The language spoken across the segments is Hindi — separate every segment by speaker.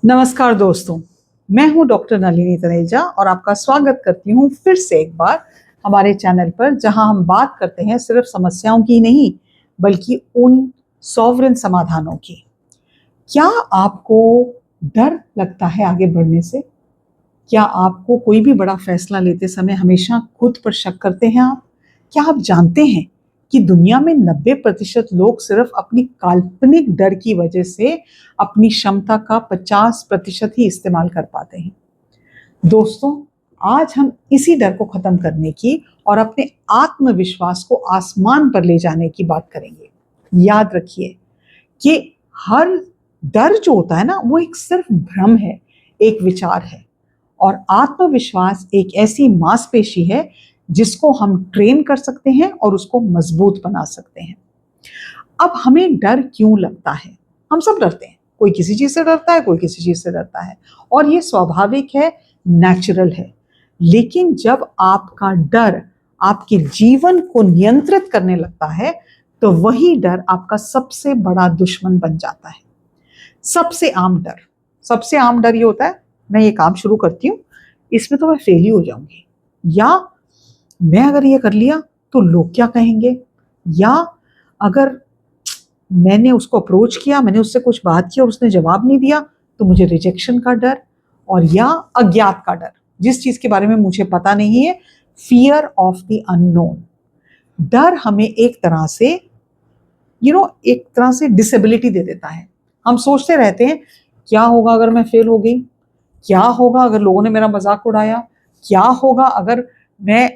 Speaker 1: नमस्कार दोस्तों, मैं हूं डॉक्टर नलिनी तनेजा और आपका स्वागत करती हूं फिर से एक बार हमारे चैनल पर, जहां हम बात करते हैं सिर्फ समस्याओं की नहीं बल्कि उन सॉवरेन समाधानों की। क्या आपको डर लगता है आगे बढ़ने से? क्या आपको कोई भी बड़ा फैसला लेते समय हमेशा खुद पर शक करते हैं आप? क्या आप जानते हैं कि दुनिया में 90% लोग सिर्फ अपनी काल्पनिक डर की वजह से अपनी क्षमता का 50% ही इस्तेमाल कर पाते हैं? दोस्तों, आज हम इसी डर को खत्म करने की और अपने आत्मविश्वास को आसमान पर ले जाने की बात करेंगे। याद रखिए कि हर डर जो होता है ना, वो एक सिर्फ भ्रम है, एक विचार है। और आत्मविश्वास एक ऐसी मांसपेशी है जिसको हम ट्रेन कर सकते हैं और उसको मजबूत बना सकते हैं। अब हमें डर क्यों लगता है? हम सब डरते हैं, कोई किसी चीज से डरता है, कोई किसी चीज से डरता है, और ये स्वाभाविक है, नेचुरल है। लेकिन जब आपका डर आपके जीवन को नियंत्रित करने लगता है, तो वही डर आपका सबसे बड़ा दुश्मन बन जाता है। सबसे आम डर ये होता है, मैं ये काम शुरू करती हूँ, इसमें तो मैं फेल ही हो जाऊंगी, या मैं अगर ये कर लिया तो लोग क्या कहेंगे, या अगर मैंने उसको अप्रोच किया, मैंने उससे कुछ बात की और उसने जवाब नहीं दिया तो मुझे रिजेक्शन का डर, और या अज्ञात का डर, जिस चीज के बारे में मुझे पता नहीं है, फियर ऑफ द अननोन। डर हमें एक तरह से डिसेबिलिटी दे देता है। हम सोचते रहते हैं, क्या होगा अगर मैं फेल हो गई, क्या होगा अगर लोगों ने मेरा मजाक उड़ाया, क्या होगा अगर मैं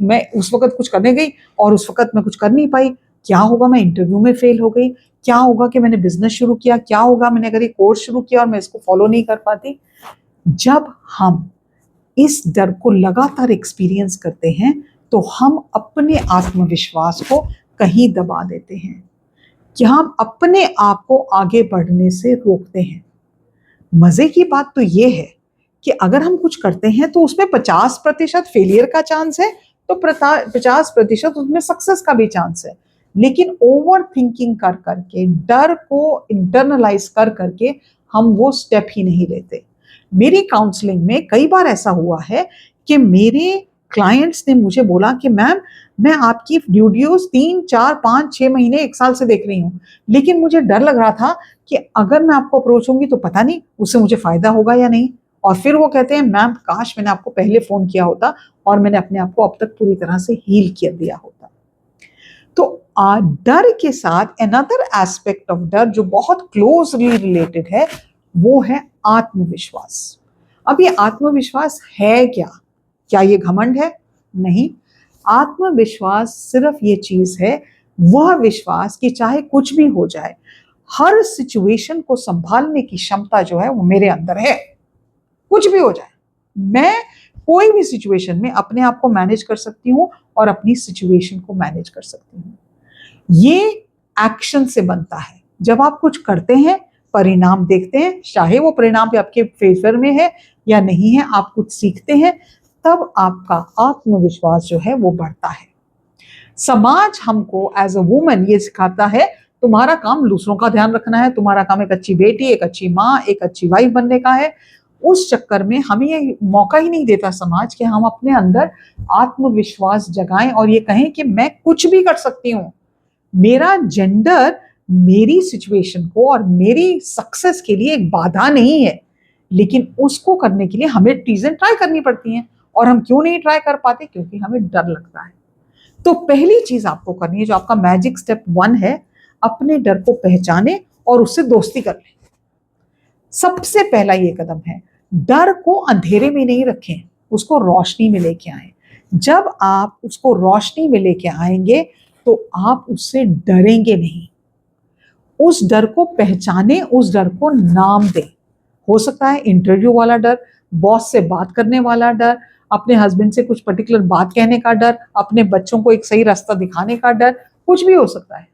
Speaker 1: मैं उस वक्त कुछ करने गई और उस वक्त मैं कुछ कर नहीं पाई, क्या होगा मैं इंटरव्यू में फेल हो गई, क्या होगा कि मैंने बिजनेस शुरू किया, क्या होगा मैंने अगर ये कोर्स शुरू किया और मैं इसको फॉलो नहीं कर पाती। जब हम इस डर को लगातार एक्सपीरियंस करते हैं तो हम अपने आत्मविश्वास को कहीं दबा देते हैं, कि हम अपने आप को आगे बढ़ने से रोकते हैं। मजे की बात तो ये है कि अगर हम कुछ करते हैं तो उसमें 50% फेलियर का चांस है, तो 50% उसमें सक्सेस का भी चांस है। लेकिन ओवर थिंकिंग कर करके, डर को इंटरनलाइज कर करके हम वो स्टेप ही नहीं लेते। मेरी काउंसलिंग में कई बार ऐसा हुआ है कि मेरे क्लाइंट्स ने मुझे बोला कि मैम, मैं आपकी वीडियोस 3 4 5 6 महीने 1 साल से देख रही हूँ, लेकिन मुझे डर लग रहा था कि अगर मैं आपको अप्रोच होंगी तो पता नहीं उससे मुझे फायदा होगा या नहीं। और फिर वो कहते हैं, मैम काश मैंने आपको पहले फोन किया होता और मैंने अपने आप को अब तक पूरी तरह से हील कर दिया होता। तो डर के साथ अनदर एस्पेक्ट ऑफ डर जो बहुत क्लोजली रिलेटेड है, वो है आत्मविश्वास। अब ये आत्मविश्वास है क्या? क्या ये घमंड है? नहीं। आत्मविश्वास सिर्फ ये चीज है, वह विश्वास कि चाहे कुछ भी हो जाए, हर सिचुएशन को संभालने की क्षमता जो है वो मेरे अंदर है। कुछ भी हो जाए, मैं कोई भी सिचुएशन में अपने आप को मैनेज कर सकती हूँ और अपनी सिचुएशन को मैनेज कर सकती हूँ। ये एक्शन से बनता है। जब आप कुछ करते हैं, परिणाम देखते हैं, चाहे वो परिणाम भी आपके फेवर में है या नहीं है, आप कुछ सीखते हैं, तब आपका आत्मविश्वास जो है वो बढ़ता है। समाज हमको एज अ वुमन ये सिखाता है, तुम्हारा काम दूसरों का ध्यान रखना है, तुम्हारा काम एक अच्छी बेटी, एक अच्छी माँ, एक अच्छी वाइफ बनने का है। उस चक्कर में हमें ये मौका ही नहीं देता समाज कि हम अपने अंदर आत्मविश्वास जगाएं और ये कहें कि मैं कुछ भी कर सकती हूँ। मेरा जेंडर मेरी सिचुएशन को और मेरी सक्सेस के लिए एक बाधा नहीं है, लेकिन उसको करने के लिए हमें चीजें ट्राई करनी पड़ती हैं। और हम क्यों नहीं ट्राई कर पाते? क्योंकि हमें डर लगता है। तो पहली चीज आपको करनी है, जो आपका मैजिक स्टेप 1 है, अपने डर को पहचाने और उससे दोस्ती कर लें। सबसे पहला ये कदम है, डर को अंधेरे में नहीं रखें, उसको रोशनी में लेके आए। जब आप उसको रोशनी में लेके आएंगे तो आप उससे डरेंगे नहीं। उस डर को पहचाने, उस डर को नाम दें। हो सकता है इंटरव्यू वाला डर, बॉस से बात करने वाला डर, अपने हस्बैंड से कुछ पर्टिकुलर बात कहने का डर, अपने बच्चों को एक सही रास्ता दिखाने का डर, कुछ भी हो सकता है।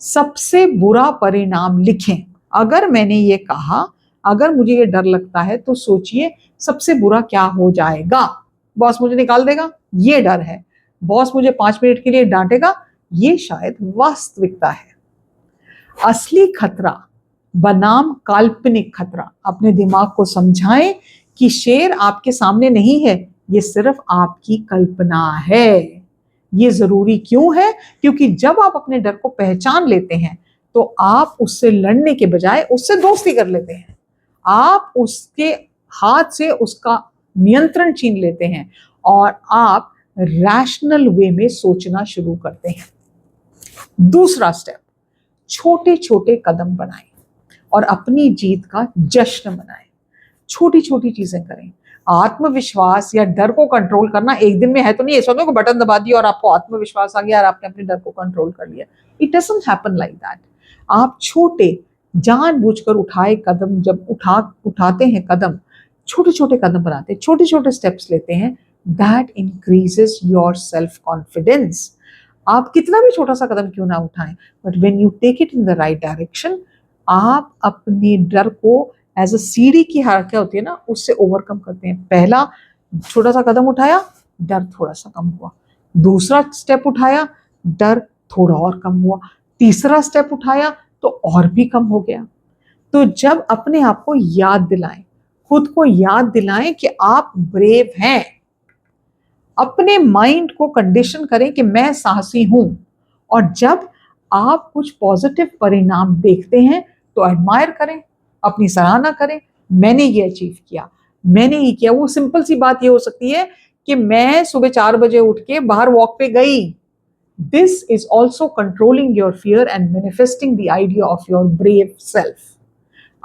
Speaker 1: सबसे बुरा परिणाम लिखें। अगर मैंने ये कहा, अगर मुझे ये डर लगता है, तो सोचिए सबसे बुरा क्या हो जाएगा। बॉस मुझे निकाल देगा, ये डर है। बॉस मुझे 5 मिनट के लिए डांटेगा, ये शायद वास्तविकता है। असली खतरा बनाम काल्पनिक खतरा। अपने दिमाग को समझाएं कि शेर आपके सामने नहीं है, ये सिर्फ आपकी कल्पना है। ये जरूरी क्यों है? क्योंकि जब आप अपने डर को पहचान लेते हैं तो आप उससे लड़ने के बजाय उससे दोस्ती कर लेते हैं। आप उसके हाथ से उसका नियंत्रण छीन लेते हैं और आप रैशनल वे में सोचना शुरू करते हैं। दूसरा स्टेप, छोटे छोटे कदम बनाएं और अपनी जीत का जश्न मनाएं। छोटी छोटी चीजें करें। आत्मविश्वास या डर को कंट्रोल करना एक दिन में है तो नहीं। ऐसा नहीं कि बटन दबा दिया और आपको आत्मविश्वास आ गया और आपने अपने डर को कंट्रोल कर लिया। It doesn't happen like that. आप छोटे जानबूझकर उठाए कदम जब उठाते हैं कदम, छोटे छोटे कदम बनाते हैं, छोटे छोटे स्टेप्स लेते हैं, that increases your self confidence. आप कितना भी छोटा सा कदम क्यों ना उठाएं, but when you take it in the right direction, आप अपने डर को एज अ सीढ़ी की क्या होती है ना, उससे ओवरकम करते हैं। पहला छोटा सा कदम उठाया, डर थोड़ा सा कम हुआ। दूसरा स्टेप उठाया, डर थोड़ा और कम हुआ। तीसरा स्टेप उठाया तो और भी कम हो गया। तो जब अपने आप को याद दिलाएं, खुद को याद दिलाएं कि आप ब्रेव हैं, अपने माइंड को कंडीशन करें कि मैं साहसी हूं। और जब आप कुछ पॉजिटिव परिणाम देखते हैं तो एडमायर करें, अपनी सराहना करें, मैंने ये अचीव किया, मैंने ये किया। वो सिंपल सी बात ये हो सकती है कि मैं सुबह 4 बजे उठ के बाहर वॉक पे गई। This is also controlling your fear and manifesting the idea of your brave self.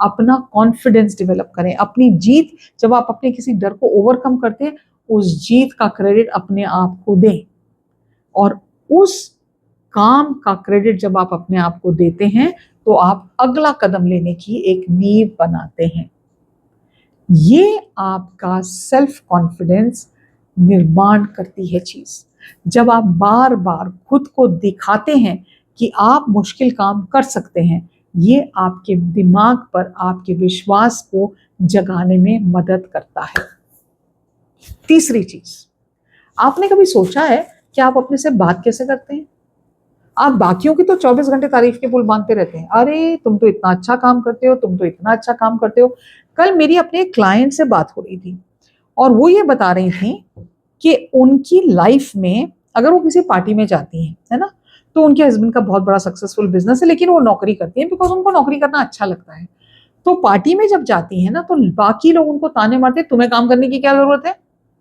Speaker 1: अपना कॉन्फिडेंस डेवलप करें। अपनी जीत, जब आप अपने किसी डर को ओवरकम करते हैं, उस जीत का क्रेडिट अपने आप को दें। और उस काम का क्रेडिट जब आप अपने आप को देते हैं तो आप अगला कदम लेने की एक नींव बनाते हैं। ये आपका सेल्फ कॉन्फिडेंस निर्माण करती है चीज। जब आप बार बार खुद को दिखाते हैं कि आप मुश्किल काम कर सकते हैं, ये आपके दिमाग पर आपके विश्वास को जगाने में मदद करता है। तीसरी चीज, आपने कभी सोचा है कि आप अपने से बात कैसे करते हैं? आप बाकियों की तो 24 घंटे तारीफ के पुल बांधते रहते हैं, अरे तुम तो इतना अच्छा काम करते हो, तुम तो इतना अच्छा काम करते हो। कल मेरी अपने एक क्लाइंट से बात हो रही थी और वो ये बता रही थी कि उनकी लाइफ में अगर वो किसी पार्टी में जाती हैं, है ना, तो उनके हस्बैंड का बहुत बड़ा सक्सेसफुल बिजनेस है, लेकिन वो नौकरी करती है बिकॉज उनको नौकरी करना अच्छा लगता है। तो पार्टी में जब जाती है ना, तो बाकी लोग उनको ताने मारते, तुम्हें काम करने की क्या जरूरत है,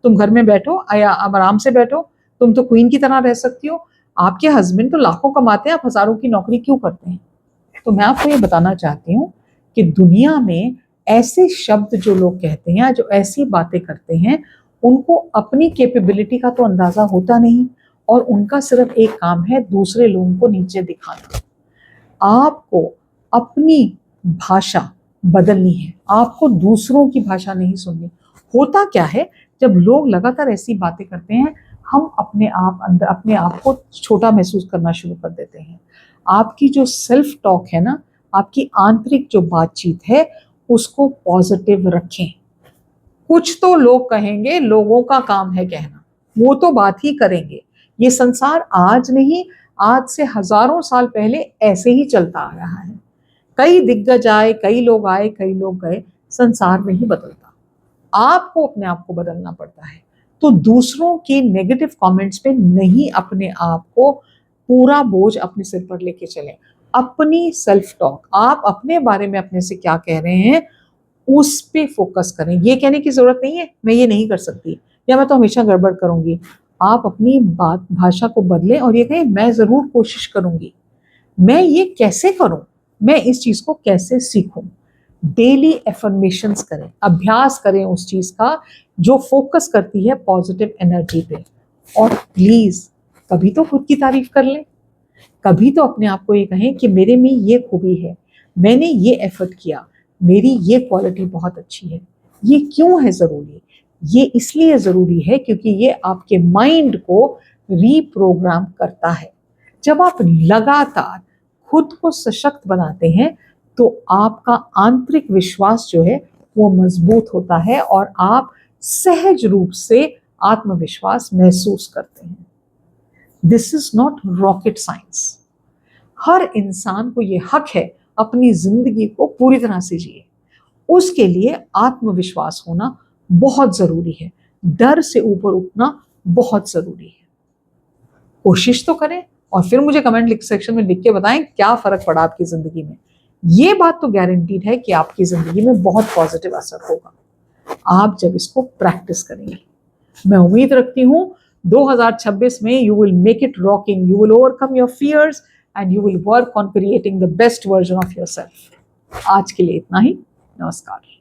Speaker 1: तुम घर में बैठो या आराम से बैठो, तुम तो क्वीन की तरह रह सकती हो, आपके हस्बैंड तो लाखों कमाते हैं, आप हजारों की नौकरी क्यों करते हैं। तो मैं आपको ये बताना चाहती हूँ कि दुनिया में ऐसे शब्द जो लोग कहते हैं, जो ऐसी बातें करते हैं, उनको अपनी कैपेबिलिटी का तो अंदाजा होता नहीं और उनका सिर्फ एक काम है, दूसरे लोगों को नीचे दिखाना। आपको अपनी भाषा बदलनी है, आपको दूसरों की भाषा नहीं सुननी। होता क्या है, जब लोग लगातार ऐसी बातें करते हैं, हम अपने आप को छोटा महसूस करना शुरू कर देते हैं। आपकी जो सेल्फ टॉक है ना, आपकी आंतरिक जो बातचीत है, उसको पॉजिटिव रखें। कुछ तो लोग कहेंगे, लोगों का काम है कहना, वो तो बात ही करेंगे। ये संसार आज नहीं, आज से हजारों साल पहले ऐसे ही चलता आ रहा है। कई दिग्गज आए, कई लोग आए, कई लोग गए, संसार नहीं बदलता। आपको अपने आप को बदलना पड़ता है। तो दूसरों के नेगेटिव कमेंट्स पे नहीं अपने आप को पूरा बोझ अपने सिर पर लेके चलें। अपनी सेल्फ टॉक, आप अपने बारे में अपने से क्या कह रहे हैं, उस पे फोकस करें। ये कहने की जरूरत नहीं है मैं ये नहीं कर सकती या मैं तो हमेशा गड़बड़ करूंगी। आप अपनी बात भाषा को बदलें और ये कहें, मैं जरूर कोशिश करूंगी, मैं ये कैसे करूं, मैं इस चीज को कैसे सीखूं। डेली एफर्मेशंस करें, अभ्यास करें उस चीज का जो फोकस करती है पॉजिटिव एनर्जी पे। और प्लीज कभी तो खुद की तारीफ कर लें, कभी तो अपने आप को ये कहें कि मेरे में ये खूबी है, मैंने ये एफर्ट किया, मेरी ये क्वालिटी बहुत अच्छी है। ये क्यों है जरूरी? ये इसलिए जरूरी है क्योंकि ये आपके माइंड को रीप्रोग्राम करता है। जब आप लगातार खुद को सशक्त बनाते हैं तो आपका आंतरिक विश्वास जो है वो मजबूत होता है और आप सहज रूप से आत्मविश्वास महसूस करते हैं। This is not rocket science. हर इंसान को ये हक है अपनी जिंदगी को पूरी तरह से जिए। उसके लिए आत्मविश्वास होना बहुत जरूरी है, डर से ऊपर उठना बहुत जरूरी है। कोशिश तो करें और फिर मुझे कमेंट सेक्शन में लिख के बताएं क्या फर्क पड़ा आपकी जिंदगी में। ये बात तो गारंटीड है कि आपकी जिंदगी में बहुत पॉजिटिव असर होगा आप जब इसको प्रैक्टिस करेंगे। मैं उम्मीद रखती हूं 2026 में you will make it rocking, you will overcome your fears and you will work on creating the best version of yourself. आज के लिए इतना ही, नमस्कार।